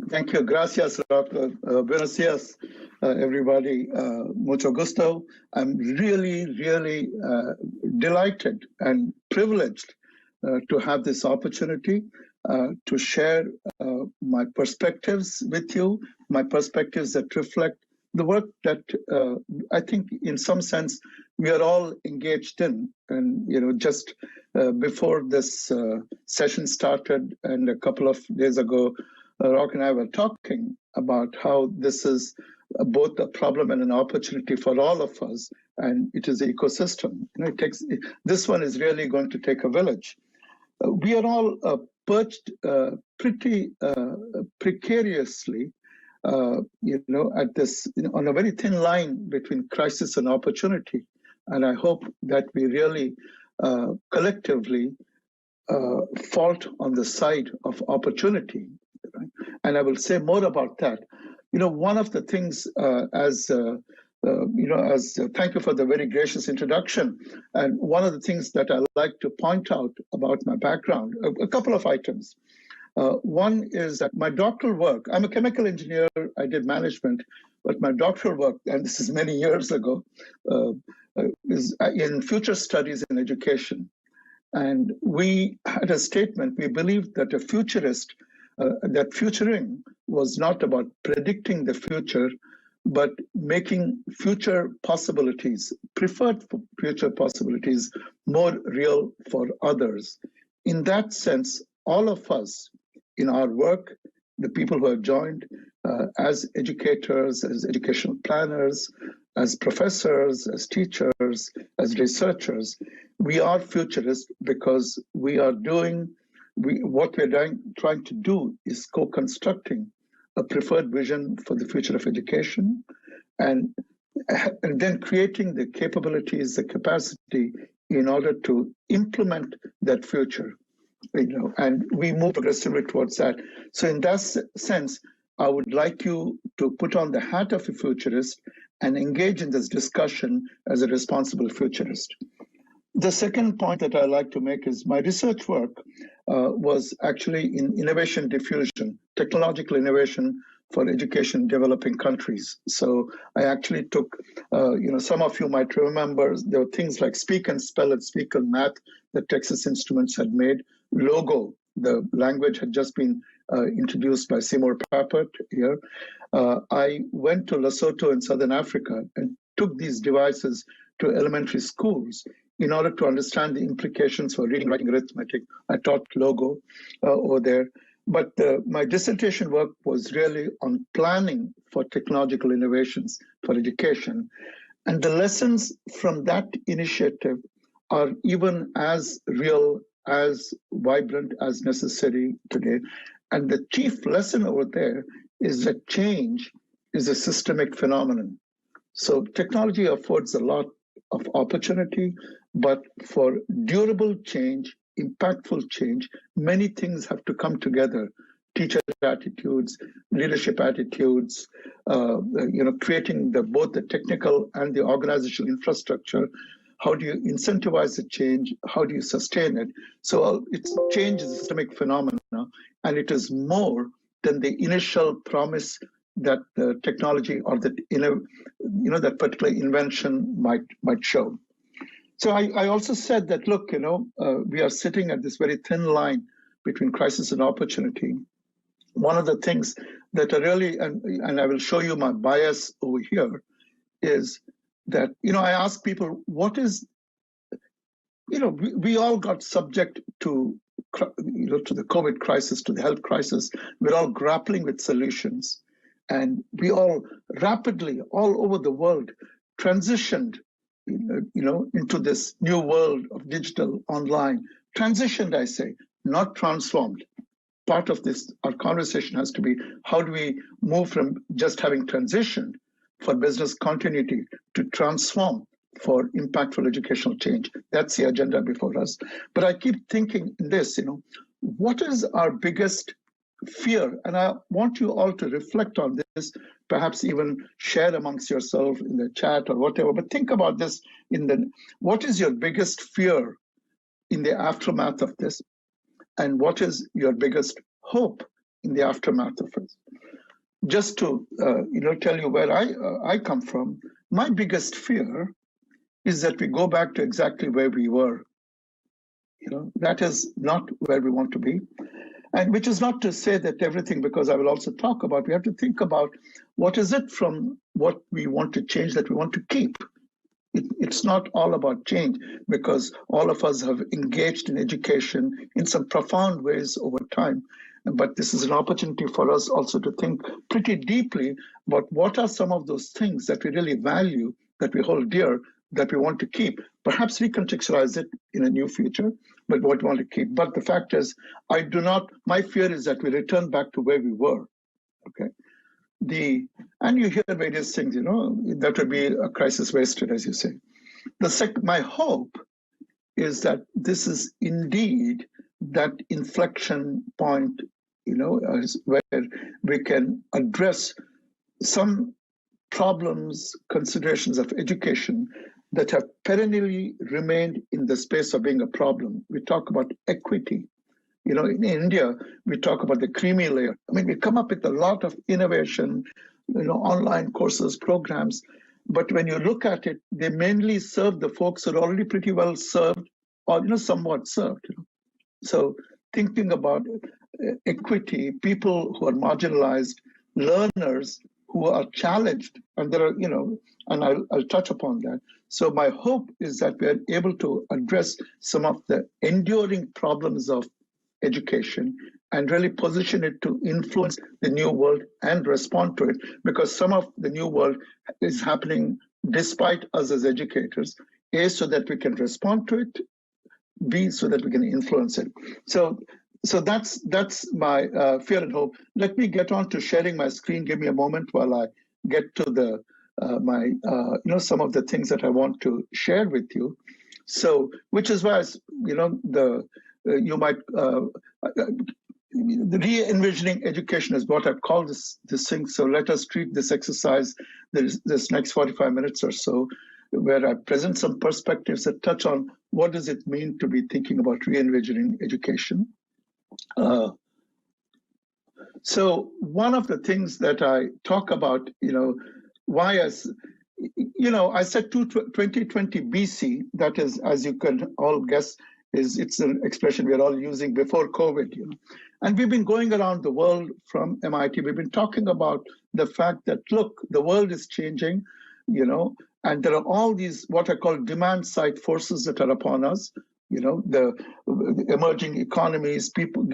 Thank you. Gracias, Doctor. Buenos dias, everybody. Mucho gusto. I'm really, really delighted and privileged to have this opportunity to share my perspectives with you, my perspectives that reflect the work that I think in some sense we are all engaged in. And, just before this session started and a couple of days ago, Rock and I were talking about how this is both a problem and an opportunity for all of us, and it is an ecosystem. This one is really going to take a village. We are all perched pretty precariously, at this, on a very thin line between crisis and opportunity. And I hope that we really collectively fault on the side of opportunity. Right? And I will say more about that. One of the things thank you for the very gracious introduction. And one of the things that I like to point out about my background, a couple of items. One is that my doctoral work, I'm a chemical engineer, I did management, but my doctoral work, and this is many years ago, is in future studies in education. And we had a statement, we believed that a futurist, that futuring was not about predicting the future, but making future possibilities, preferred future possibilities, more real for others. In that sense, all of us in our work, the people who have joined as educators, as educational planners, as professors, as teachers, as researchers, we are futurists because we are what we're trying to do is co-constructing a preferred vision for the future of education, and then creating the capabilities, the capacity in order to implement that future. And we move progressively towards that. So in that sense, I would like you to put on the hat of a futurist and engage in this discussion as a responsible futurist. The second point that I like to make is my research work was actually in innovation diffusion, technological innovation for education in developing countries. So I actually took, some of you might remember, there were things like Speak and Spell and Speak and Math that Texas Instruments had made. Logo, the language had just been introduced by Seymour Papert here. I went to Lesotho in Southern Africa and took these devices to elementary schools in order to understand the implications for reading, writing, arithmetic. I taught Logo over there. But my dissertation work was really on planning for technological innovations for education. And the lessons from that initiative are even as real, as vibrant, as necessary today. And the chief lesson over there is that change is a systemic phenomenon. So technology affords a lot of opportunity, but for durable change, impactful change, many things have to come together. Teacher attitudes, leadership attitudes, creating both the technical and the organizational infrastructure. How do you incentivize the change? How do you sustain it? So change is a systemic phenomenon, and it is more than the initial promise that the technology or that that particular invention might show. So I also said that, look, we are sitting at this very thin line between crisis and opportunity. One of the things that are really, and I will show you my bias over here, is that, I ask people, what is, we all got subject to the COVID crisis, to the health crisis. We're all grappling with solutions. And we all rapidly, all over the world, transitioned into this new world of digital, online. Transitioned, I say, not transformed. Part of this, our conversation has to be, how do we move from just having transitioned for business continuity to transform for impactful educational change? That's the agenda before us. But I keep thinking this, what is our biggest fear? And I want you all to reflect on this, perhaps even share amongst yourself in the chat or whatever, but think about this what is your biggest fear in the aftermath of this? And what is your biggest hope in the aftermath of it? just to tell you where I come from, my biggest fear is that we go back to exactly where we were. That is not where we want to be. And which is not to say that everything, because I will also talk about, we have to think about what is it from what we want to change that we want to keep. It's not all about change, because all of us have engaged in education in some profound ways over time. But this is an opportunity for us also to think pretty deeply about what are some of those things that we really value, that we hold dear, that we want to keep. Perhaps recontextualize it in a new future, but what we want to keep. But the fact is, my fear is that we return back to where we were, okay? And you hear various things, that would be a crisis wasted, as you say. My hope is that this is indeed that inflection point, where we can address some problems, considerations of education that have perennially remained in the space of being a problem. We talk about equity. In India, we talk about the creamy layer. I mean, we come up with a lot of innovation, online courses, programs, but when you look at it, they mainly serve the folks who are already pretty well served or, somewhat served. So thinking about equity, people who are marginalized, learners who are challenged, and there are, and I'll touch upon that. So my hope is that we are able to address some of the enduring problems of education and really position it to influence the new world and respond to it, because some of the new world is happening despite us as educators, A, so that we can respond to it, B, so that we can influence it. So that's my fear and hope. Let me get on to sharing my screen. Give me a moment while I get to the some of the things that I want to share with you. So, which is why you might the re-envisioning education is what I've called this thing. So let us treat this exercise, this next 45 minutes or so, where I present some perspectives that touch on what does it mean to be thinking about re-envisioning education. So one of the things that I talk about, why I said 2020 BC, that is, as you can all guess, it's an expression we're all using before COVID, And we've been going around the world from MIT. We've been talking about the fact that, look, the world is changing, and there are all these what I call demand side forces that are upon us. The emerging economies, people,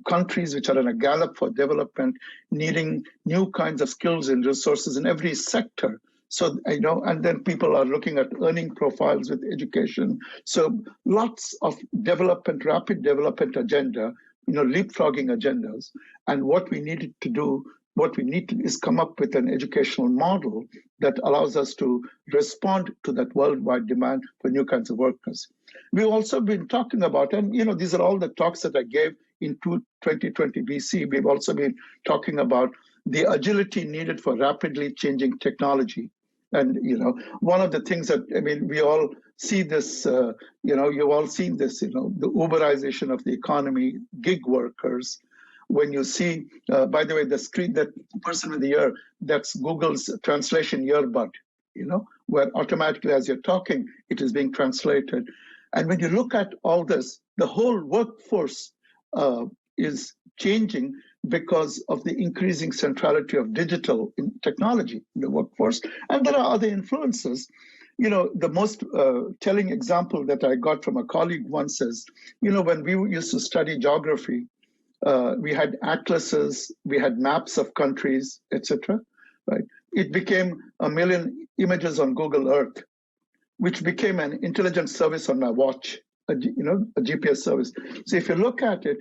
countries which are in a gallop for development, needing new kinds of skills and resources in every sector. So, and then people are looking at earning profiles with education. So lots of development, rapid development agenda, leapfrogging agendas. And what we need to is come up with an educational model that allows us to respond to that worldwide demand for new kinds of workers. We've also been talking about, and these are all the talks that I gave in 2020 BC. We've also been talking about the agility needed for rapidly changing technology. And, one of the things that, we all see this, you've all seen this, the Uberization of the economy, gig workers. When you see, by the way, the screen, that person with the ear, that's Google's translation earbud, where automatically as you're talking, it is being translated. And when you look at all this, the whole workforce is changing because of the increasing centrality of digital in technology in the workforce. And there are other influences. The most telling example that I got from a colleague once is, when we used to study geography, we had atlases, we had maps of countries, etc. Right? It became 1 million images on Google Earth, which became an intelligence service on my watch, a GPS service. So if you look at it,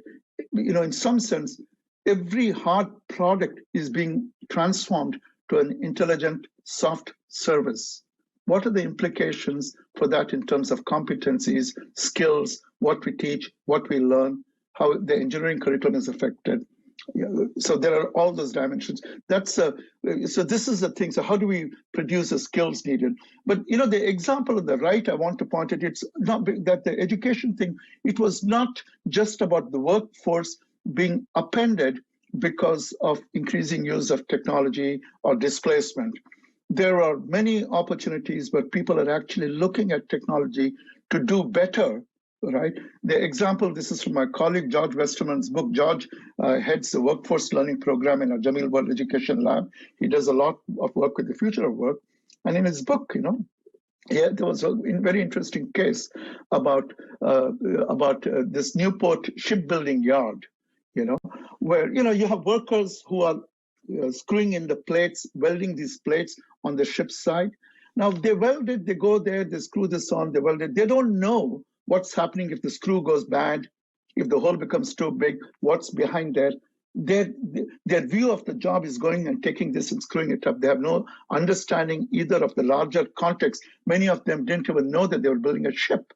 in some sense, every hard product is being transformed to an intelligent soft service. What are the implications for that in terms of competencies, skills, what we teach, what we learn, how the engineering curriculum is affected? So there are all those dimensions. So this is the thing. So how do we produce the skills needed? But the example on the right, I want to point at, it's not that the education thing, it was not just about the workforce being appended because of increasing use of technology or displacement. There are many opportunities where people are actually looking at technology to do better, right? The example, this is from my colleague George Westerman's book. George heads the workforce learning program in our Jameel World Education Lab. He does a lot of work with the future of work. And in his book, yeah, there was a very interesting case about this Newport shipbuilding yard, where you have workers who are screwing in the plates, welding these plates on the ship's side. Now they weld it, they go there, they screw this on, they weld it. They don't know what's happening if the screw goes bad, if the hole becomes too big, what's behind there. Their view of the job is going and taking this and screwing it up. They have no understanding either of the larger context. Many of them didn't even know that they were building a ship,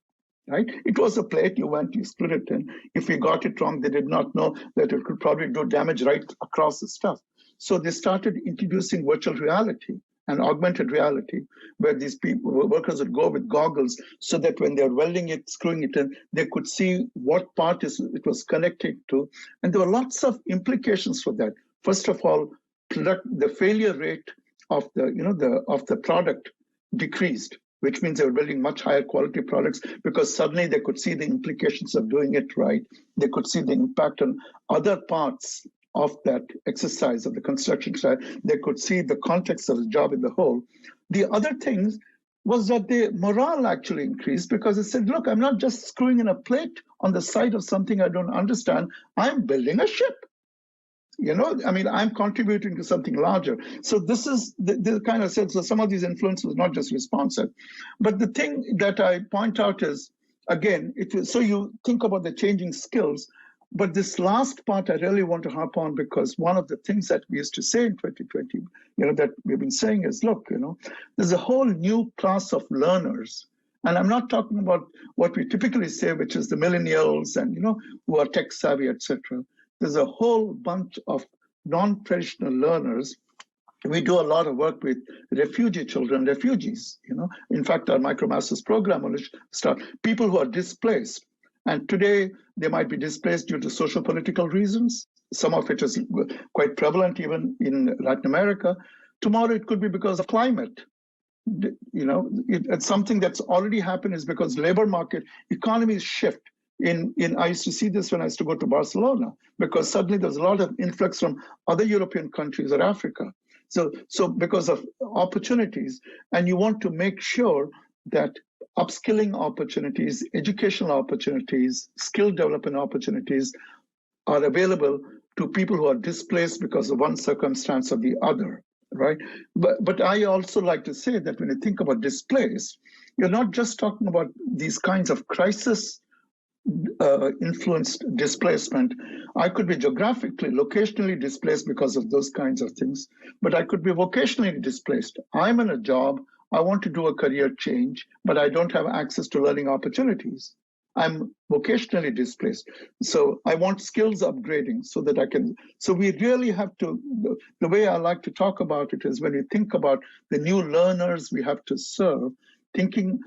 right? It was a plate, you went, you screwed it in. If you got it wrong, they did not know that it could probably do damage right across the stuff. So they started introducing virtual reality and augmented reality, where these workers would go with goggles so that when they're welding it, screwing it in, they could see what part it was connected to. And there were lots of implications for that. First of all, the failure rate of the product decreased, which means they were building much higher quality products because suddenly they could see the implications of doing it right. They could see the impact on other parts of that exercise of the construction side. They could see the context of the job in the whole. The other things was that the morale actually increased because it said, look, I'm not just screwing in a plate on the side of something I don't understand. I'm building a ship. I'm contributing to something larger. So this is the kind of sense. So some of these influences was not just responsive. But the thing that I point out is, again, so you think about the changing skills. But this last part I really want to harp on, because one of the things that we used to say in 2020, that we've been saying is, look, there's a whole new class of learners. And I'm not talking about what we typically say, which is the millennials and, who are tech savvy, etc. There's a whole bunch of non-traditional learners. We do a lot of work with refugee children, refugees, In fact, our MicroMasters program will start people who are displaced. And today, they might be displaced due to social political reasons. Some of it is quite prevalent even in Latin America. Tomorrow, it could be because of climate. It's something that's already happened is because labor market economies shift. I used to see this when I used to go to Barcelona, because suddenly there's a lot of influx from other European countries or Africa. So because of opportunities, and you want to make sure that upskilling opportunities, educational opportunities, skill development opportunities are available to people who are displaced because of one circumstance or the other, right? But I also like to say that when you think about displaced, you're not just talking about these kinds of crisis influenced displacement. I could be geographically, locationally displaced because of those kinds of things, but I could be vocationally displaced. I'm in a job, I want to do a career change, but I don't have access to learning opportunities. I'm vocationally displaced. So I want skills upgrading so that I can. So we really have to, the way I like to talk about it is when we think about the new learners we have to serve, thinking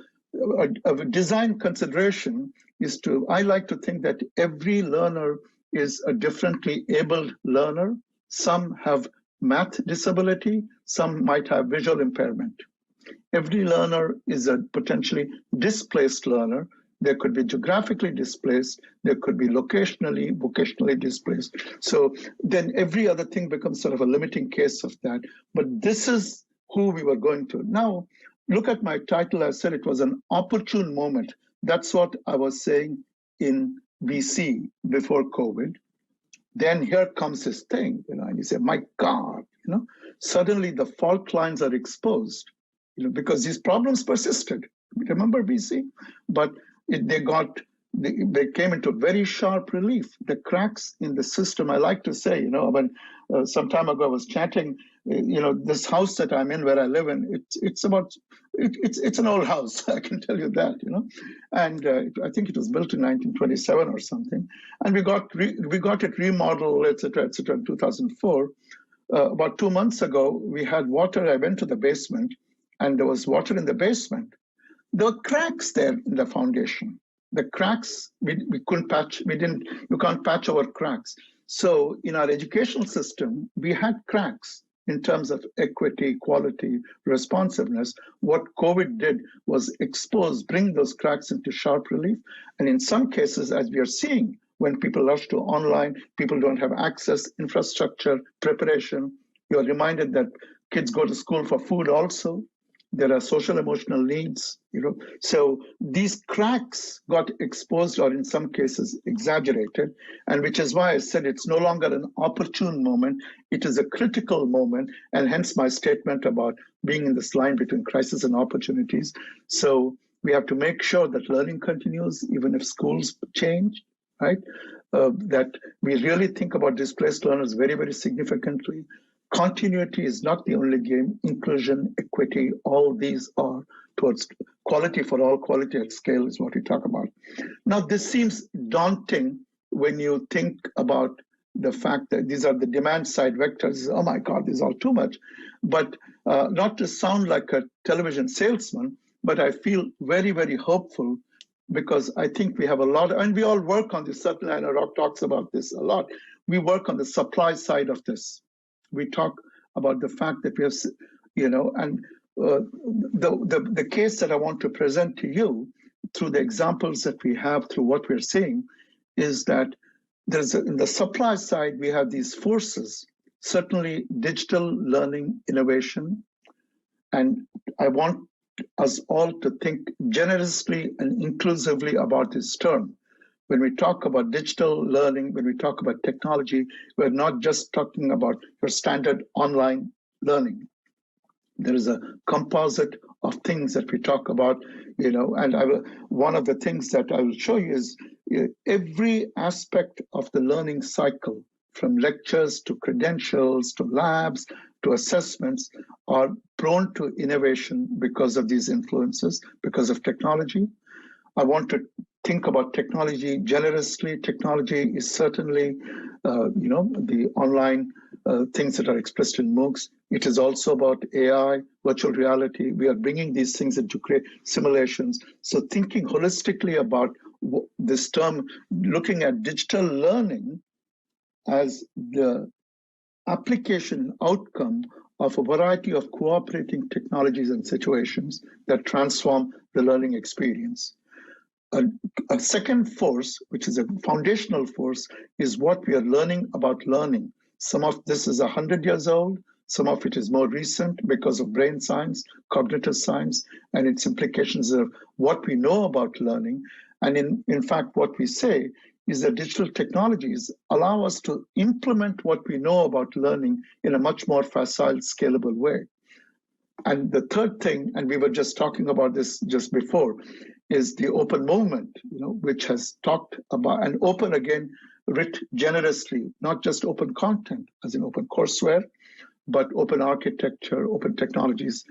of a design consideration is to, I like to think that every learner is a differently abled learner. Some have math disability, some might have visual impairment. Every learner is a potentially displaced learner. There could be geographically displaced, there could be locationally, vocationally displaced. So then every other thing becomes sort of a limiting case of that. But this is who we were going to. Now, look at my title. I said it was an opportune moment. That's what I was saying in BC before COVID. Then here comes this thing, and you say, my God, suddenly the fault lines are exposed, because these problems persisted. Remember BC? But they came into very sharp relief. The cracks in the system, I like to say, when some time ago I was chatting, this house that I'm in, where I live in, it's an old house, I can tell you that, and I think it was built in 1927 or something, and we got it remodeled, etc., in 2004. About 2 months ago, we had water. I went to the basement, and there was water in the basement. There were cracks there in the foundation. The cracks we couldn't patch. You can't patch over cracks. So in our educational system, we had cracks in terms of equity, quality, responsiveness. What COVID did was bring those cracks into sharp relief. And in some cases, as we are seeing, when people rush to online, people don't have access, infrastructure, preparation. You're reminded that kids go to school for food also. There are social emotional needs, So these cracks got exposed or in some cases exaggerated, and which is why I said it's no longer an opportune moment, it is a critical moment, and hence my statement about being in this line between crisis and opportunities. So we have to make sure that learning continues, even if schools change, right? That we really think about displaced learners very, very significantly. Continuity is not the only game. Inclusion, equity, all these are towards quality for all, quality at scale is what we talk about. Now, this seems daunting when you think about the fact that these are the demand side vectors. Oh my God, this is all too much. But not to sound like a television salesman, but I feel very, very hopeful because I think we have a lot, and we all work on this. Certainly, I know Rock talks about this a lot. We work on the supply side of this. We talk about the fact that we have, and the case that I want to present to you through the examples that we have, through what we're seeing, is that in the supply side, we have these forces, certainly digital learning innovation. And I want us all to think generously and inclusively about this term. When we talk about digital learning, when we talk about technology, we're not just talking about your standard online learning. There is a composite of things that we talk about, and one of the things that I will show you is every aspect of the learning cycle, from lectures to credentials to labs to assessments, are prone to innovation because of these influences, because of technology. I want to think about technology generously. Technology is certainly, the online things that are expressed in MOOCs. It is also about AI, virtual reality. We are bringing these things into create simulations. So thinking holistically about this term, looking at digital learning as the application outcome of a variety of cooperating technologies and situations that transform the learning experience. A second force, which is a foundational force, is what we are learning about learning. Some of this is 100 years old, some of it is more recent because of brain science, cognitive science, and its implications of what we know about learning. And in fact, what we say is that digital technologies allow us to implement what we know about learning in a much more facile, scalable way. And the third thing, and we were just talking about this just before, is the open movement, which has talked about, and open again, writ generously, not just open content, as in open courseware, but open architecture, open technologies.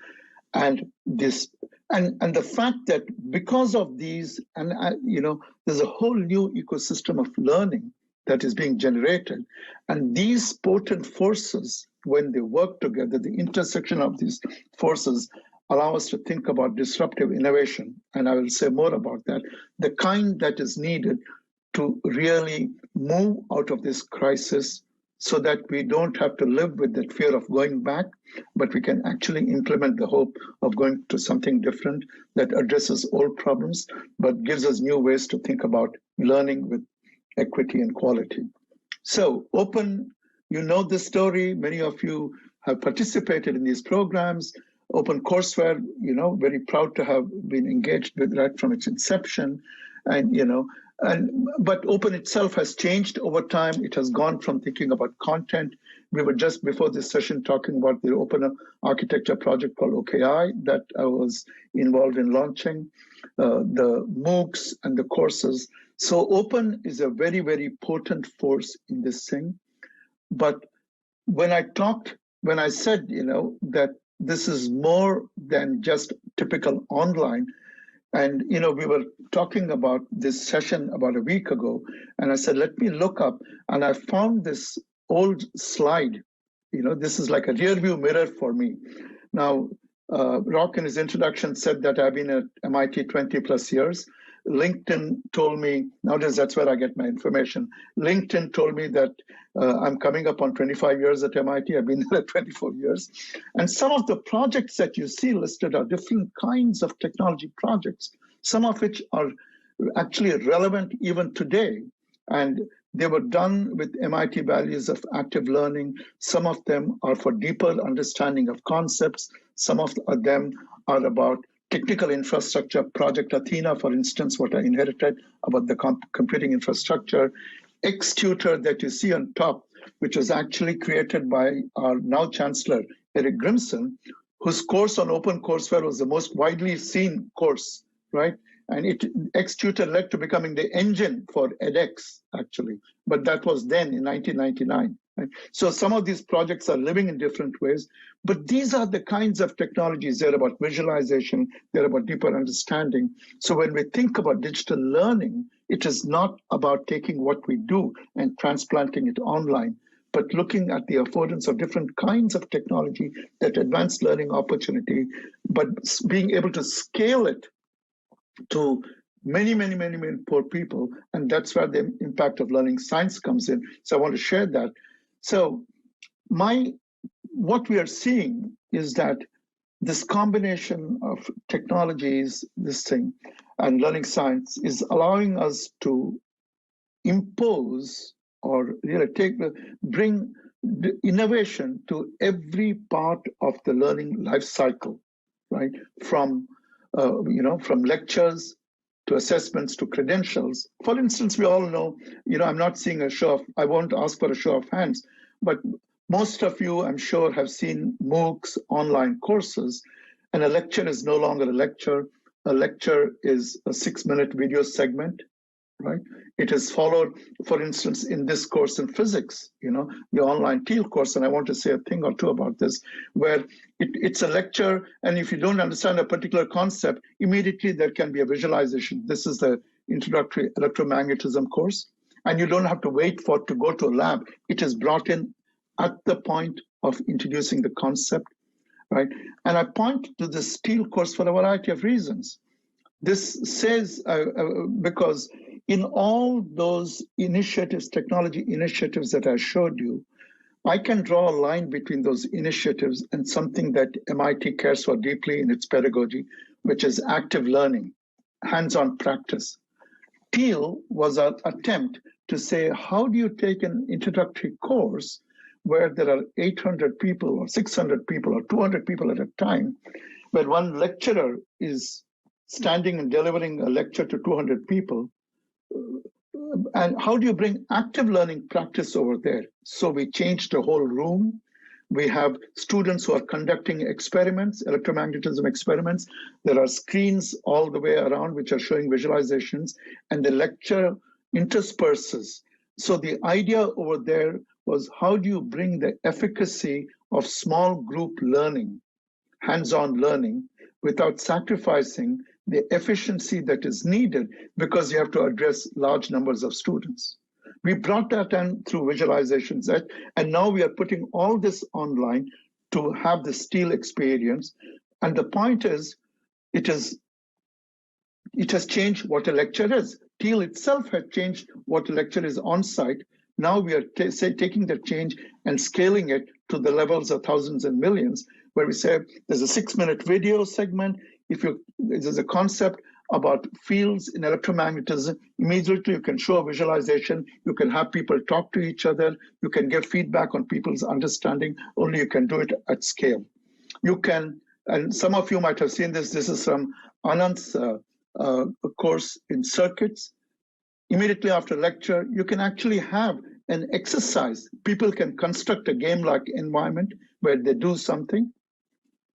And the fact that because of these, and there's a whole new ecosystem of learning that is being generated. And these potent forces, when they work together, the intersection of these forces allow us to think about disruptive innovation. And I will say more about that, the kind that is needed to really move out of this crisis so that we don't have to live with that fear of going back, but we can actually implement the hope of going to something different that addresses old problems, but gives us new ways to think about learning with equity and quality. So open, the story, many of you have participated in these programs. Open courseware, very proud to have been engaged with right from its inception. But open itself has changed over time. It has gone from thinking about content. We were just before this session talking about the open architecture project called OKI that I was involved in launching, the MOOCs and the courses. So open is a very, very potent force in this thing. But when I said, that this is more than just typical online, and we were talking about this session about a week ago, and I said, let me look up, and I found this old slide. This is like a rear view mirror for me. Now, Rock in his introduction said that I've been at MIT 20 plus years. LinkedIn told me, nowadays that's where I get my information. LinkedIn told me that I'm coming up on 25 years at MIT. I've been there 24 years. And some of the projects that you see listed are different kinds of technology projects, some of which are actually relevant even today. And they were done with MIT values of active learning. Some of them are for deeper understanding of concepts. Some of them are about technical infrastructure. Project Athena, for instance, what I inherited about the computing infrastructure. Xtutor that you see on top, which was actually created by our now Chancellor, Eric Grimson, whose course on OpenCourseware was the most widely seen course, right? And Xtutor led to becoming the engine for edX, actually. But that was then in 1999. Right? So some of these projects are living in different ways. But these are the kinds of technologies. They're about visualization. They're about deeper understanding. So when we think about digital learning, it is not about taking what we do and transplanting it online, but looking at the affordance of different kinds of technology that advance learning opportunity, but being able to scale it to many poor people. And that's where the impact of learning science comes in. So I want to share that. So what we are seeing is that this combination of technologies, this thing, and learning science is allowing us to impose or really bring the innovation to every part of the learning life cycle, right? From lectures to assessments to credentials. For instance, we all know, I'm not seeing I won't ask for a show of hands, but most of you, I'm sure, have seen MOOCs, online courses, and a lecture is no longer a lecture. A lecture is a 6-minute video segment, right? It is followed, for instance, in this course in physics, the online Teal course, and I want to say a thing or two about this, where it's a lecture, and if you don't understand a particular concept, immediately there can be a visualization. This is the introductory electromagnetism course, and you don't have to wait for it to go to a lab. It is brought in at the point of introducing the concept, right? And I point to this Teal course for a variety of reasons. This says, because in all those initiatives, technology initiatives that I showed you, I can draw a line between those initiatives and something that MIT cares for deeply in its pedagogy, which is active learning, hands-on practice. Teal was an attempt to say, how do you take an introductory course where there are 800 people or 600 people or 200 people at a time, where one lecturer is standing and delivering a lecture to 200 people, and how do you bring active learning practice over there? So we changed the whole room. We have students who are conducting experiments, electromagnetism experiments. There are screens all the way around which are showing visualizations, and the lecture intersperses. So the idea over there was, how do you bring the efficacy of small group learning, hands-on learning, without sacrificing the efficiency that is needed because you have to address large numbers of students. We brought that in through visualizations, and now we are putting all this online to have the Teal experience. And the point is, it has changed what a lecture is. Teal itself had changed what a lecture is on site. Now we are taking that change and scaling it to the levels of thousands and millions, where we say there's a 6-minute video segment. There's a concept about fields in electromagnetism, immediately you can show a visualization, you can have people talk to each other, you can give feedback on people's understanding, only you can do it at scale. You can, and some of you might have seen this is from Anand's course in circuits. Immediately after lecture, you can actually have an exercise. People can construct a game-like environment where they do something.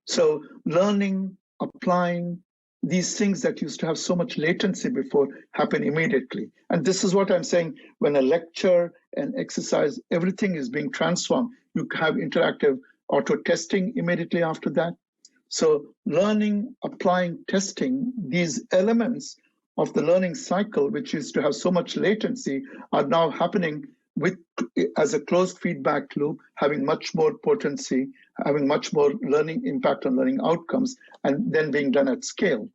So learning, applying, these things that used to have so much latency before happen immediately. And this is what I'm saying, when a lecture, an exercise, everything is being transformed. You have interactive auto testing immediately after that. So learning, applying, testing, these elements of the learning cycle, which used to have so much latency, are now happening as a closed feedback loop, having much more potency, having much more learning impact on learning outcomes, and then being done at scale.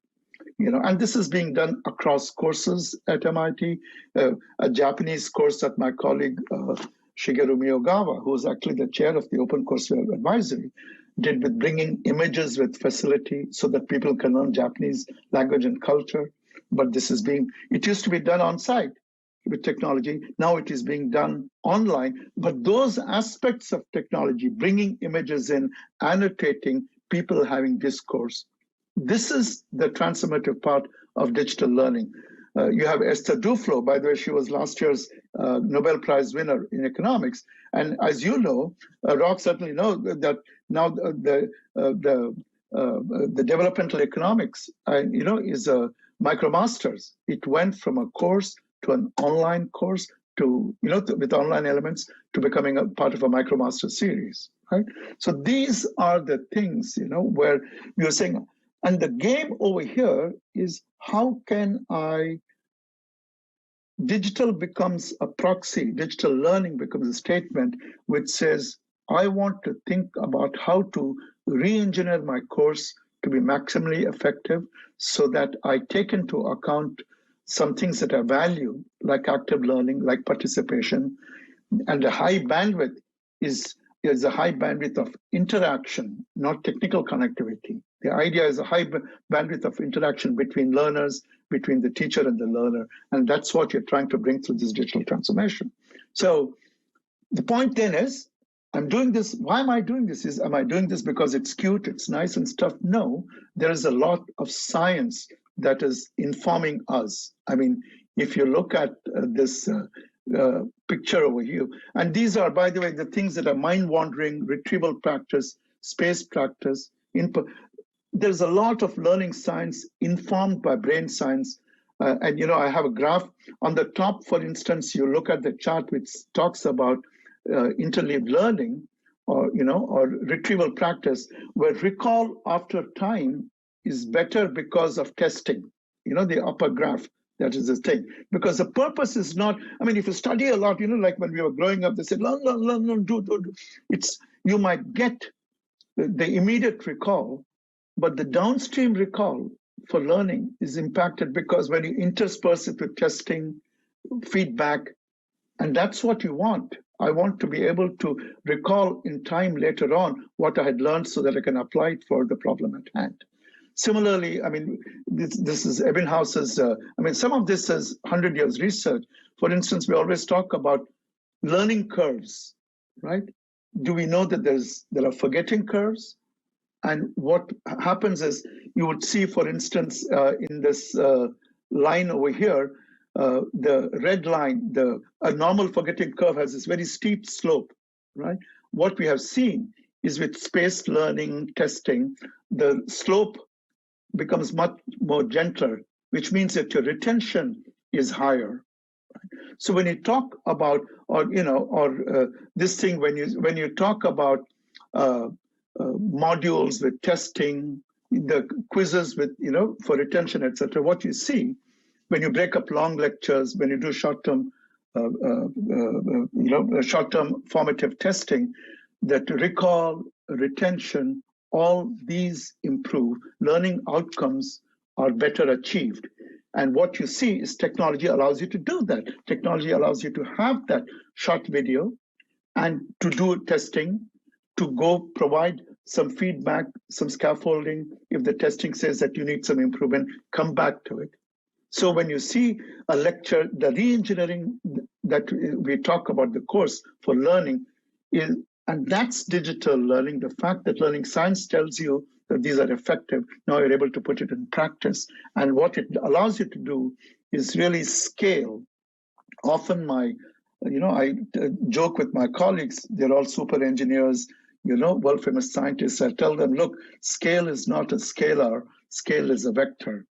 And this is being done across courses at MIT. A Japanese course that my colleague Shigeru Miyogawa, who is actually the chair of the Open Courseware Advisory, did with bringing images with facility so that people can learn Japanese language and culture. But it used to be done on site with technology. Now it is being done online. But those aspects of technology, bringing images in, annotating, people having discourse, this is the transformative part of digital learning. You have Esther Duflo, by the way, she was last year's Nobel Prize winner in economics. And as you know, Rock certainly knows that now the developmental economics, is a MicroMasters. It went from a course to an online course to, with online elements to becoming a part of a MicroMaster series, right? So these are the things, where you're saying, and the game over here is how can digital becomes a proxy, digital learning becomes a statement which says, I want to think about how to re-engineer my course to be maximally effective so that I take into account some things that I value, like active learning, like participation, and the high bandwidth is a high bandwidth of interaction, not technical connectivity. The idea is a high bandwidth of interaction between learners, between the teacher and the learner, and that's what you're trying to bring through this digital transformation. So the point then is, I'm doing this. Why am I doing this? Am I doing this because it's cute, it's nice and stuff? No, there is a lot of science that is informing us. I mean, if you look at this picture over here, and these are, by the way, the things that are mind-wandering, retrieval practice, space practice, input. There's a lot of learning science informed by brain science. And, I have a graph on the top, for instance, you look at the chart which talks about interleaved learning or retrieval practice, where recall after time is better because of testing, the upper graph. That is the thing. Because the purpose is not, if you study a lot, like when we were growing up, they said, learn, do. You might get the immediate recall, but the downstream recall for learning is impacted because when you intersperse it with testing, feedback, and that's what you want. I want to be able to recall in time later on what I had learned so that I can apply it for the problem at hand. Similarly, this is Ebbinghaus's, some of this is 100 years research. For instance, we always talk about learning curves, right? Do we know that there are forgetting curves? And what happens is you would see, for instance, in this line over here, the red line, a normal forgetting curve has this very steep slope, right? What we have seen is with spaced learning testing, the slope becomes much more gentler, which means that your retention is higher. So when you talk about, this thing, when you talk about modules with testing, the quizzes with, for retention, etc., what you see when you break up long lectures, when you do short-term, short-term formative testing, that recall, retention, all these improve. Learning outcomes are better achieved. And what you see is technology allows you to do that. Technology allows you to have that short video and to do testing, to go provide some feedback, some scaffolding. If the testing says that you need some improvement, come back to it. So when you see a lecture, the re-engineering that we talk about, the course for learning, and that's digital learning. The fact that learning science tells you that these are effective, now you're able to put it in practice. And what it allows you to do is really scale. Often I joke with my colleagues, they're all super engineers, world famous scientists. I tell them, look, scale is not a scalar, scale is a vector.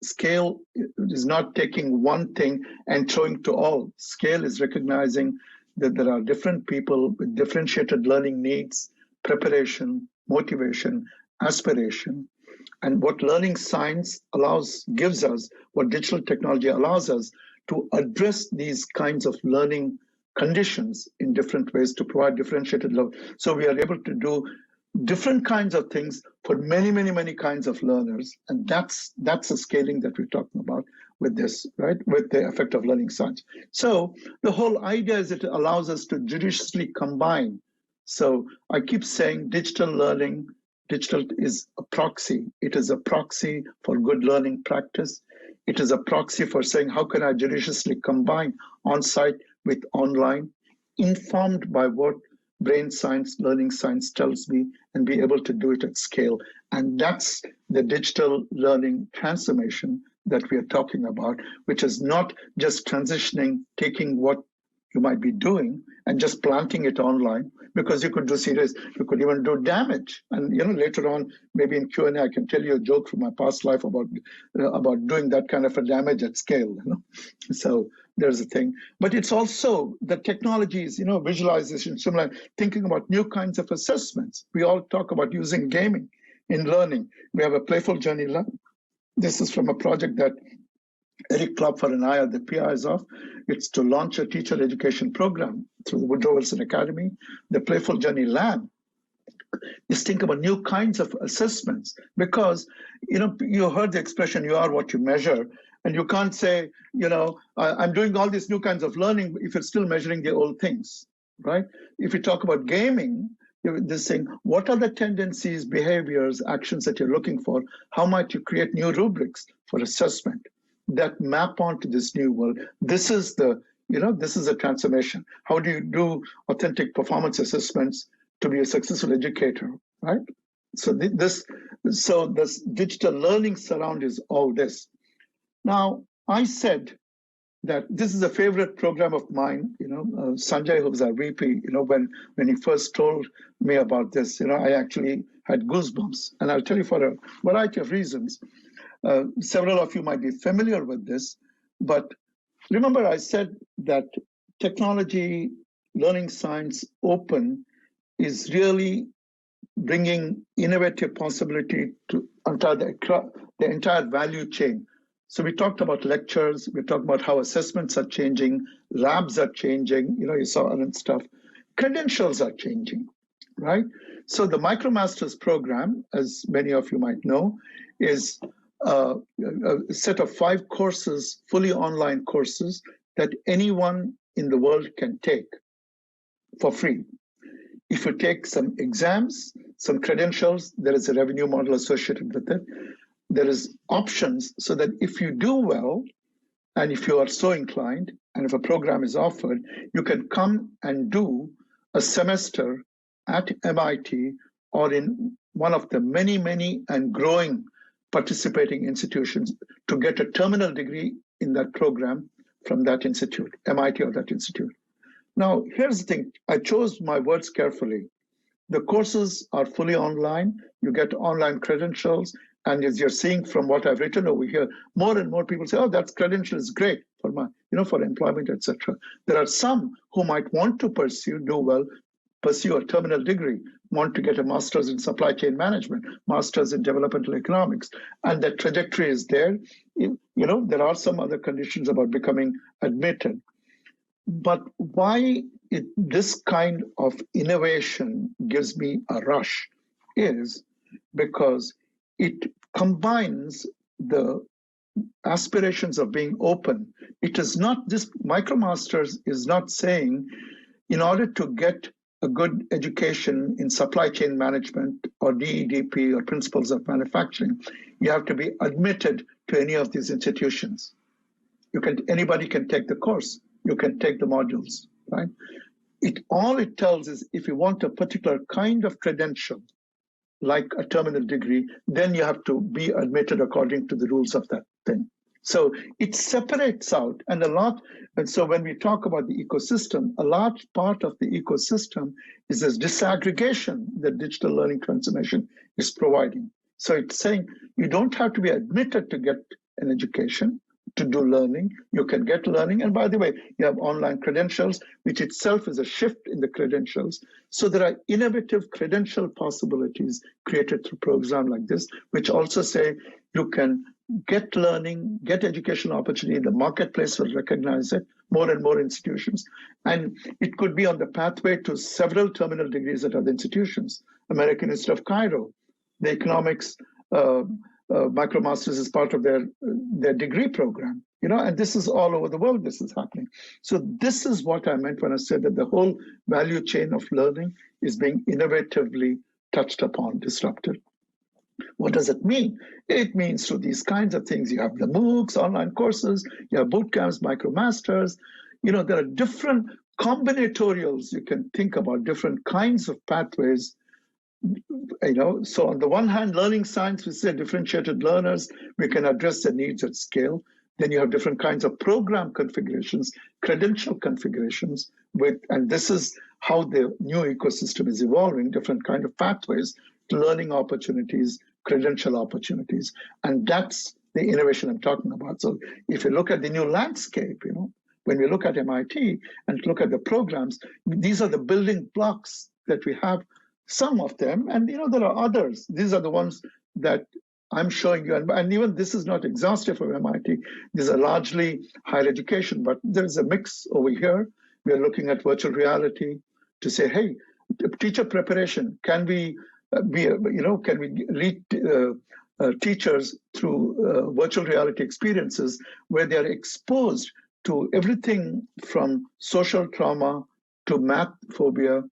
Scale is not taking one thing and throwing to all. Scale is recognizing that there are different people with differentiated learning needs, preparation, motivation, aspiration. And what learning science gives us, what digital technology allows us to address these kinds of learning conditions in different ways to provide differentiated learning. So we are able to do different kinds of things for many, many, many kinds of learners. And that's the scaling that we're talking about with this, right? With the effective learning science. So the whole idea is it allows us to judiciously combine. So I keep saying digital learning, digital is a proxy. It is a proxy for good learning practice. It is a proxy for saying, how can I judiciously combine on-site with online, informed by what brain science, learning science tells me, and be able to do it at scale. And that's the digital learning transformation that we are talking about, which is not just transitioning, taking what you might be doing and just planting it online, because you could do serious, you could even do damage. And later on, maybe in Q&A, I can tell you a joke from my past life about doing that kind of a damage at scale. So there's a thing. But it's also the technologies, visualization, similar, thinking about new kinds of assessments. We all talk about using gaming in learning. We have a playful journey lab. This is from a project that Eric Klopfer and I are the PIs of. It's to launch a teacher education program through the Woodrow Wilson Academy. The Playful Journey Lab is think about new kinds of assessments, because you heard the expression, you are what you measure, and you can't say, I'm doing all these new kinds of learning if you're still measuring the old things, right? If you talk about gaming, this thing, what are the tendencies, behaviors, actions that you're looking for? How might you create new rubrics for assessment that map onto this new world? This is this is a transformation. How do you do authentic performance assessments to be a successful educator, right? So this digital learning surround is all this. Now, I said that this is a favorite program of mine. Sanjay, who's our VP, when he first told me about this, I actually had goosebumps. And I'll tell you for a variety of reasons. Several of you might be familiar with this, but remember I said that technology, learning science, open is really bringing innovative possibility to the entire value chain. So we talked about lectures, we talked about how assessments are changing, labs are changing, you saw and stuff. Credentials are changing, right? So the MicroMasters program, as many of you might know, is a set of 5 courses, fully online courses that anyone in the world can take for free. If you take some exams, some credentials, there is a revenue model associated with it. There is options so that if you do well, and if you are so inclined, and if a program is offered, you can come and do a semester at MIT or in one of the many, many and growing participating institutions to get a terminal degree in that program from that institute, MIT or that institute. Now, here's the thing. I chose my words carefully. The courses are fully online. You get online credentials. And as you're seeing from what I've written over here, more and more people say, oh, that credential is great for my, for employment, etc. There are some who might want to pursue a terminal degree, want to get a master's in supply chain management, master's in developmental economics, and that trajectory is there. There are some other conditions about becoming admitted. But why this kind of innovation gives me a rush is because it combines the aspirations of being open. It is not, this MicroMasters is not saying, in order to get a good education in supply chain management or DEDP or principles of manufacturing, you have to be admitted to any of these institutions. Anybody can take the course. You can take the modules, right? All it tells is if you want a particular kind of credential, like a terminal degree, then you have to be admitted according to the rules of that thing. So it separates out and so when we talk about the ecosystem, a large part of the ecosystem is this disaggregation that digital learning transformation is providing. So it's saying you don't have to be admitted to get an education to do learning. You can get learning. And by the way, you have online credentials, which itself is a shift in the credentials. So there are innovative credential possibilities created through programs like this, which also say you can get learning, get educational opportunity. The marketplace will recognize it, more and more institutions. And it could be on the pathway to several terminal degrees at other institutions. American Institute of Cairo. The economics MicroMasters is part of their degree program, and this is all over the world. This is happening. So this is what I meant when I said that the whole value chain of learning is being innovatively touched upon, disrupted. What does it mean? It means through these kinds of things. You have the MOOCs, online courses, you have boot camps, MicroMasters. There are different combinatorials you can think about, different kinds of pathways. So on the one hand, learning science, we say differentiated learners, we can address their needs at scale. Then you have different kinds of program configurations, credential configurations, and this is how the new ecosystem is evolving, different kind of pathways to learning opportunities, credential opportunities. And that's the innovation I'm talking about. So if you look at the new landscape, when we look at MIT and look at the programs, these are the building blocks that we have. Some of them, and there are others. These are the ones that I'm showing you, and even this is not exhaustive for MIT. These are largely higher education, but there's a mix over here. We are looking at virtual reality to say, hey, teacher preparation, can we lead teachers through virtual reality experiences where they are exposed to everything from social trauma to math phobia,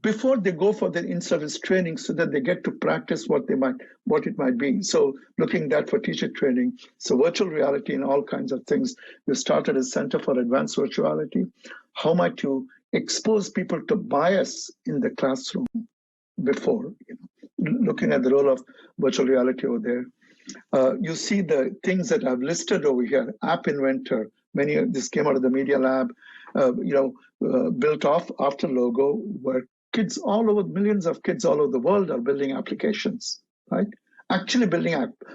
before they go for their in-service training, so that they get to practice what it might be. So looking at that for teacher training. So virtual reality and all kinds of things. We started a Center for Advanced Virtuality. How might you expose people to bias in the classroom before, looking at the role of virtual reality over there. You see the things that I've listed over here, App Inventor. Many of this came out of the Media Lab, built off after Logo, where kids all over, millions of kids all over the world are building applications, right? Actually building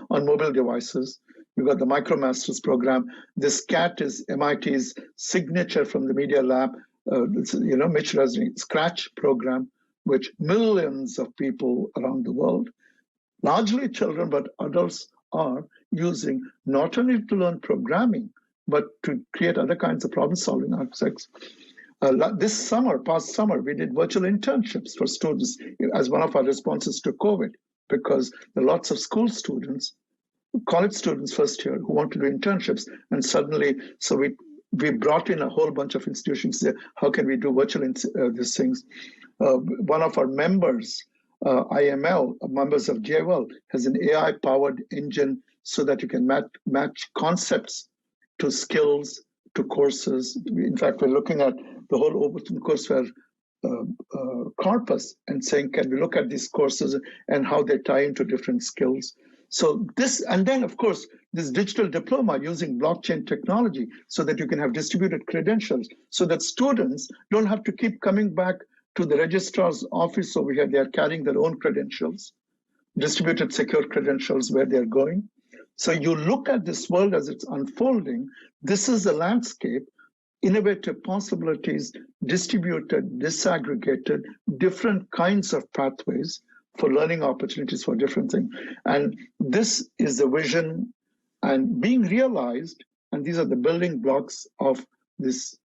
on mobile devices. You've got the MicroMasters program. This CAT is MIT's signature from the Media Lab, Mitch Resnick Scratch program, which millions of people around the world, largely children, but adults are using not only to learn programming, but to create other kinds of problem-solving aspects. Past summer, we did virtual internships for students as one of our responses to COVID, because there are lots of school students, college students first year, who want to do internships, and suddenly, so we brought in a whole bunch of institutions there. How can we do virtual these things? One of our members, IML, members of JWL, has an AI-powered engine so that you can match concepts to skills, to courses. In fact, we're looking at the whole open courseware corpus and saying, can we look at these courses and how they tie into different skills? So this, and then of course, this digital diploma using blockchain technology so that you can have distributed credentials so that students don't have to keep coming back to the registrar's office over here. They are carrying their own credentials, distributed secure credentials where they're going. So you look at this world as it's unfolding. This is the landscape, innovative possibilities, distributed, disaggregated, different kinds of pathways for learning opportunities for different things. And this is the vision and being realized, and these are the building blocks of this,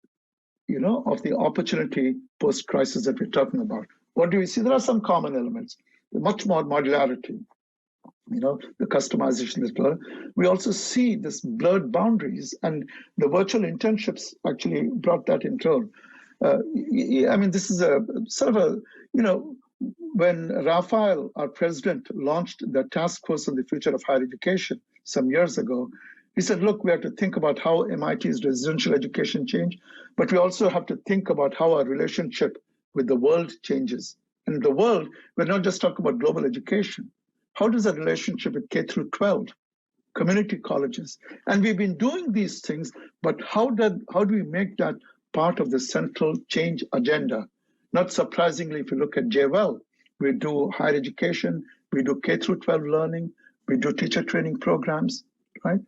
of the opportunity post-crisis that we're talking about. What do we see? There are some common elements, much more modularity, the customization is blurred. We also see this blurred boundaries, and the virtual internships actually brought that into. This is a sort of a, when Rafael, our president, launched the task force on the future of higher education some years ago, he said, look, we have to think about how MIT's residential education changed, but we also have to think about how our relationship with the world changes. And in the world, we're not just talking about global education. How does a relationship with K through 12, community colleges? And we've been doing these things, but how do we make that part of the central change agenda? Not surprisingly, if you look at JWell, we do higher education, we do K through 12 learning, we do teacher training programs, right?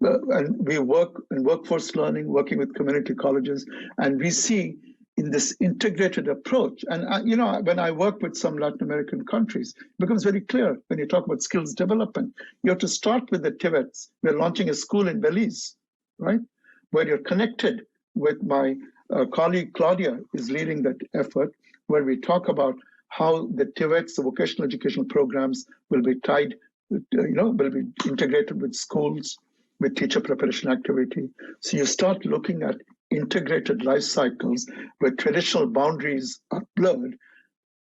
And we work in workforce learning, working with community colleges, and we see in this integrated approach. And when I work with some Latin American countries, it becomes very clear when you talk about skills development, you have to start with the Tibets. We're launching a school in Belize, right? Where you're connected with my colleague Claudia is leading that effort, where we talk about how the TVETs, the vocational educational programs, will be tied, will be integrated with schools, with teacher preparation activity. So you start looking at integrated life cycles where traditional boundaries are blurred,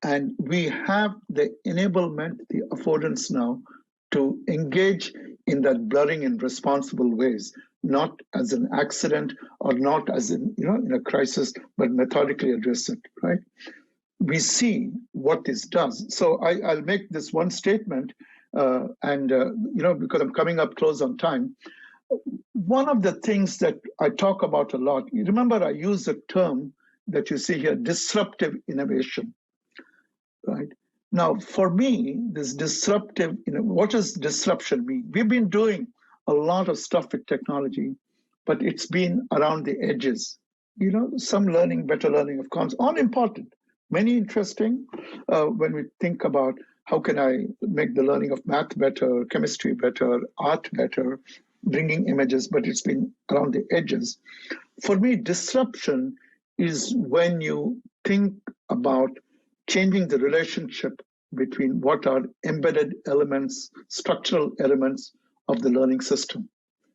and we have the enablement, the affordance now to engage in that blurring in responsible ways, not as an accident or not as in a crisis, but methodically address it, right? We see what this does. So I'll make this one statement, because I'm coming up close on time. One of the things that I talk about a lot, you remember I use a term that you see here, disruptive innovation, right? Now, for me, this disruptive, what does disruption mean? We've been doing a lot of stuff with technology, but it's been around the edges. Some learning, better learning of concepts, all important, many interesting when we think about how can I make the learning of math better, chemistry better, art better, bringing images, but it's been around the edges. For me, disruption is when you think about changing the relationship between what are embedded elements, structural elements of the learning system.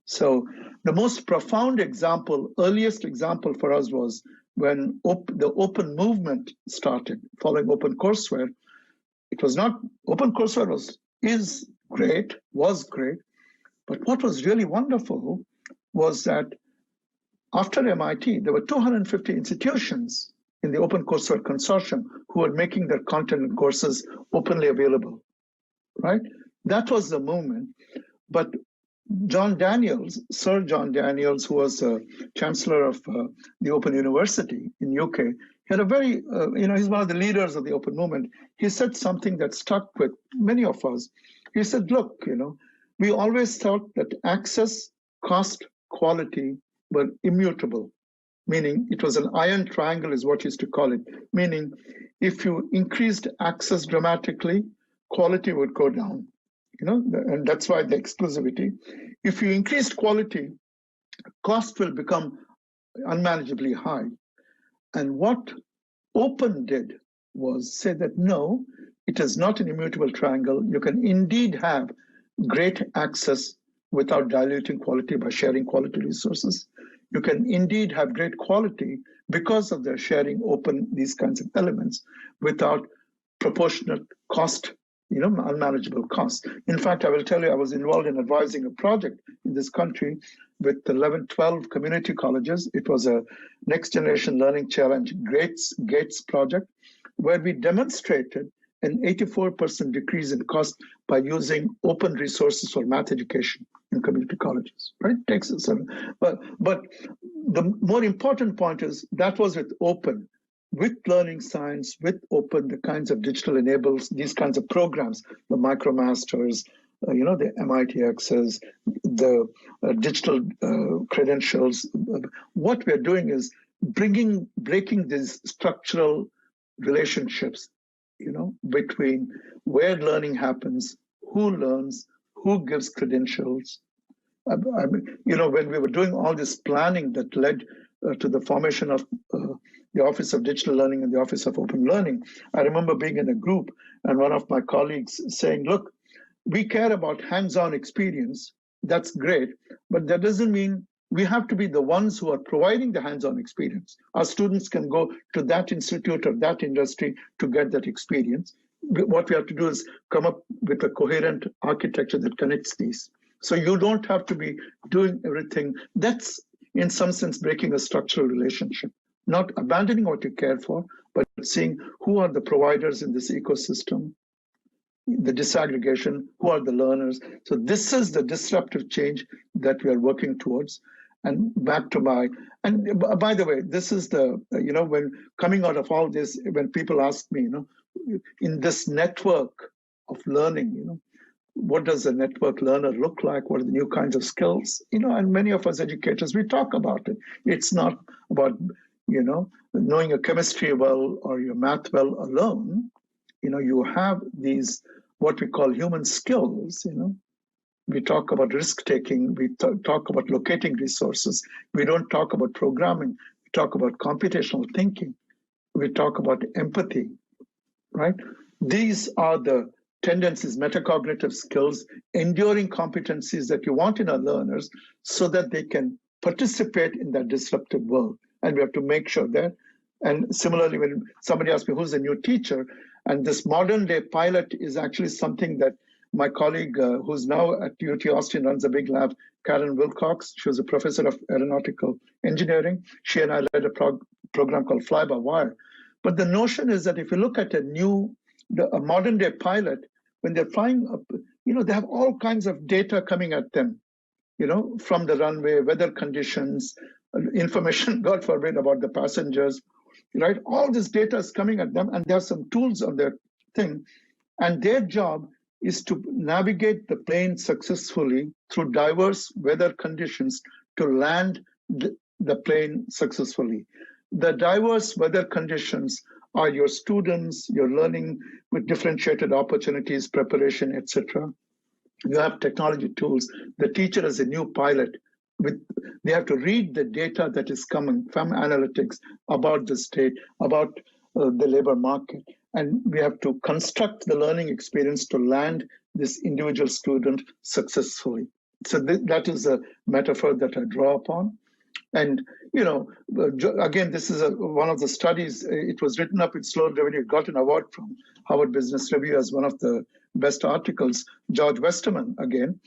So the most profound example, earliest example for us was when the open movement started, following OpenCourseWare. It was not, OpenCourseWare was great, but what was really wonderful was that after MIT, there were 250 institutions in the OpenCourseWare consortium who were making their content and courses openly available, right? That was the movement. But Sir John Daniels, who was chancellor of the Open University in UK, he had a very, he's one of the leaders of the open movement. He said something that stuck with many of us. He said, look, we always thought that access, cost, quality were immutable, meaning it was an iron triangle is what he used to call it, meaning if you increased access dramatically, quality would go down, and that's why the exclusivity. If you increased quality, cost will become unmanageably high. And what Open did was say that no, it is not an immutable triangle. You can indeed have great access without diluting quality by sharing quality resources. You can indeed have great quality because of their sharing open these kinds of elements without proportionate cost, unmanageable costs. In fact, I will tell you, I was involved in advising a project in this country with 11, 12 community colleges. It was a Next Generation Learning Challenge Gates project, where we demonstrated an 84% decrease in cost by using open resources for math education in community colleges, right? But the more important point is that was with open, with learning science, with open, the kinds of digital enables, these kinds of programs, the MicroMasters, the MITXs, the digital credentials. What we're doing is breaking these structural relationships, between where learning happens, who learns, who gives credentials. When we were doing all this planning that led to the formation of the Office of Digital Learning and the Office of Open Learning, I remember being in a group and one of my colleagues saying, look, we care about hands-on experience. That's great, but that doesn't mean we have to be the ones who are providing the hands-on experience. Our students can go to that institute or that industry to get that experience. What we have to do is come up with a coherent architecture that connects these. So you don't have to be doing everything. That's, in some sense, breaking a structural relationship, not abandoning what you care for, but seeing who are the providers in this ecosystem, the disaggregation, who are the learners. So this is the disruptive change that we are working towards. And back to and by the way, this is the, when coming out of all this, when people ask me, in this network of learning, what does a network learner look like? What are the new kinds of skills? And many of us educators, we talk about it. It's not about, knowing your chemistry well or your math well alone. You have these, what we call human skills, We talk about risk-taking, we talk about locating resources. We don't talk about programming. We talk about computational thinking. We talk about empathy. right? These are the tendencies, metacognitive skills, enduring competencies that you want in our learners so that they can participate in that disruptive world. And we have to make sure that. And similarly, when somebody asks me, who's the new teacher? And this modern day pilot is actually something that my colleague, who's now at UT Austin, runs a big lab, Karen Wilcox. She was a professor of aeronautical engineering. She and I led a program called Fly by Wire. But the notion is that if you look at a modern day pilot, when they're flying up, they have all kinds of data coming at them, from the runway, weather conditions, information, God forbid, about the passengers, right? All this data is coming at them, and they have some tools on their thing. And their job is to navigate the plane successfully through diverse weather conditions to land the plane successfully. The diverse weather conditions are your students, your learning with differentiated opportunities, preparation, etc. You have technology tools. The teacher is a new pilot. They have to read the data that is coming from analytics about the state, about the labor market. And we have to construct the learning experience to land this individual student successfully. So that is a metaphor that I draw upon. And, again, this is one of the studies. It was written up in Sloan Revenue. It got an award from Harvard Business Review as one of the best articles. George Westerman, again.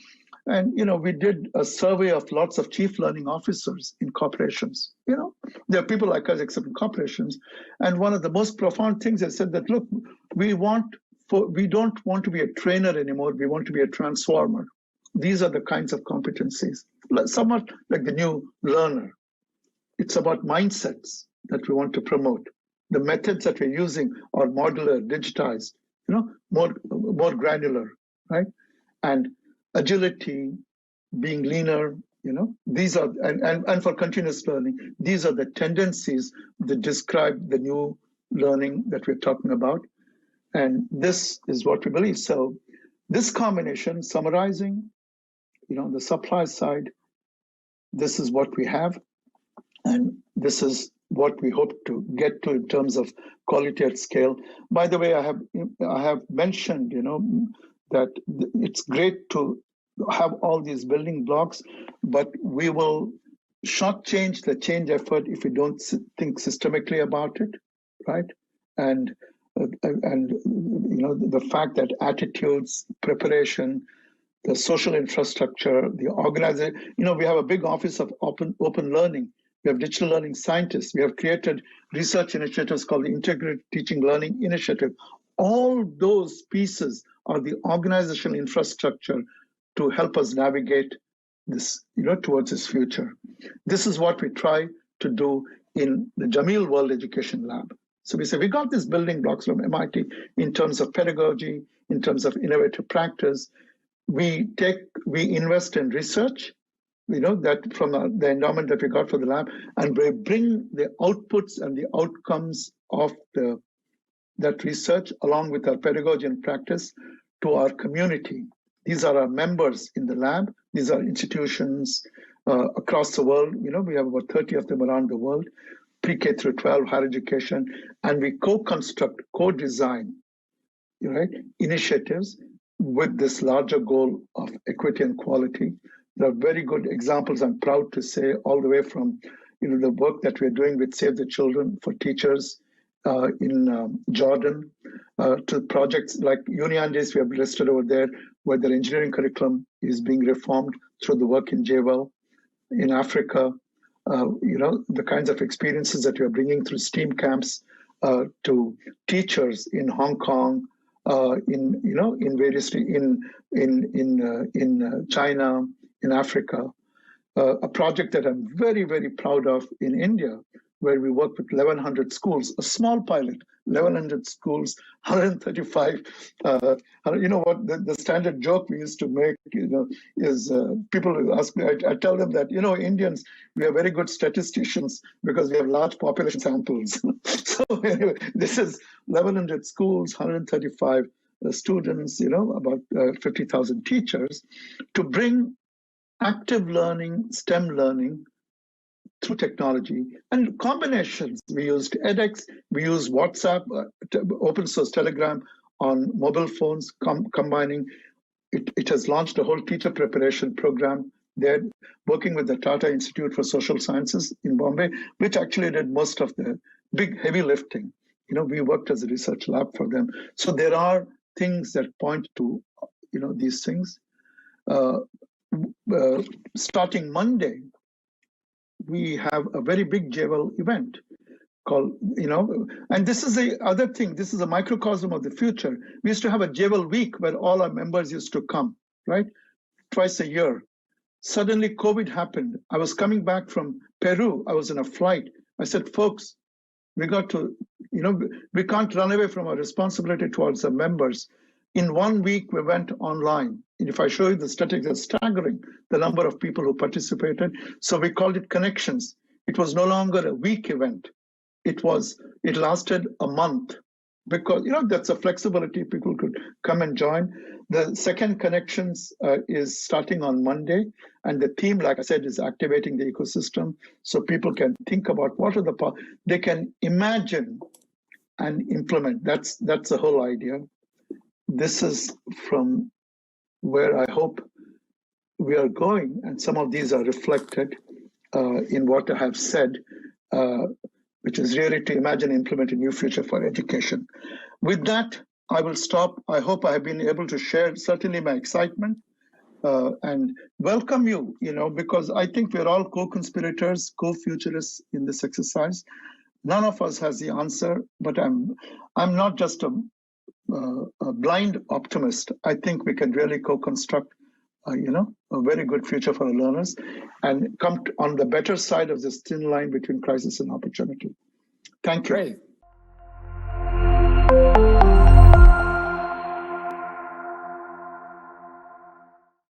And, we did a survey of lots of chief learning officers in corporations. There are people like us except in corporations. And one of the most profound things they said that, look, we don't want to be a trainer anymore. We want to be a transformer. These are the kinds of competencies, somewhat like the new learner. It's about mindsets that we want to promote. The methods that we're using are modular, digitized, more granular, right? And agility, being leaner, these are, and for continuous learning, these are the tendencies that describe the new learning that we're talking about. And this is what we believe. So this combination, summarizing, the supply side, this is what we have, and this is what we hope to get to in terms of quality at scale. By the way, I have mentioned, that it's great to have all these building blocks, but we will shortchange the change effort if we don't think systemically about it, right? And the fact that attitudes, preparation, the social infrastructure, the organization, we have a big office of open learning. We have digital learning scientists. We have created research initiatives called the Integrated Teaching Learning Initiative. All those pieces are the organizational infrastructure to help us navigate this, towards this future. This is what we try to do in the Jameel World Education Lab. So we say, we got these building blocks from MIT in terms of pedagogy, in terms of innovative practice. We invest in research, that from the endowment that we got for the lab, and we bring the outputs and the outcomes of that research along with our pedagogy and practice to our community. These are our members in the lab. These are institutions across the world. We have about 30 of them around the world, pre-K through 12, higher education, and we co-construct, co-design, right, initiatives with this larger goal of equity and quality. There are very good examples, I'm proud to say, all the way from the work that we're doing with Save the Children for teachers in Jordan, to projects like Uniandis we have listed over there, where their engineering curriculum is being reformed through the work in JWEL. In Africa, the kinds of experiences that we are bringing through STEAM camps to teachers in Hong Kong, in various in China, in Africa, a project that I'm very, very proud of in India, where we work with 1,100 schools, a small pilot, 1,100 schools, 135. The standard joke we used to make, is people ask me, I tell them that, Indians, we are very good statisticians because we have large population samples. So anyway, this is 1,100 schools, 135 students, about 50,000 teachers, to bring active learning, STEM learning, through technology and combinations. We used edX, we used WhatsApp, open source Telegram on mobile phones, combining. It has launched a whole teacher preparation program. They're working with the Tata Institute for Social Sciences in Bombay, which actually did most of the big heavy lifting. We worked as a research lab for them. So there are things that point to, these things. Starting Monday, we have a very big JWL event called, and this is the other thing. This is a microcosm of the future. We used to have a JWL week where all our members used to come, right? Twice a year. Suddenly COVID happened. I was coming back from Peru. I was in a flight. I said, folks, we got to, we can't run away from our responsibility towards the members. In 1 week, we went online. And if I show you the statistics, it's staggering, the number of people who participated. So we called it Connections. It was no longer a week event. It lasted a month because, that's a flexibility. People could come and join. The second Connections is starting on Monday. And the theme, like I said, is activating the ecosystem. So people can think about what are they can imagine and implement. That's the whole idea. This is from where I hope we are going. And some of these are reflected in what I have said, which is really to imagine and implement a new future for education. With that, I will stop. I hope I have been able to share certainly my excitement and welcome you, because I think we're all co-conspirators, co-futurists in this exercise. None of us has the answer, but I'm not just a blind optimist. I think we can really co-construct, a very good future for our learners and come on the better side of this thin line between crisis and opportunity. Thank you. Great.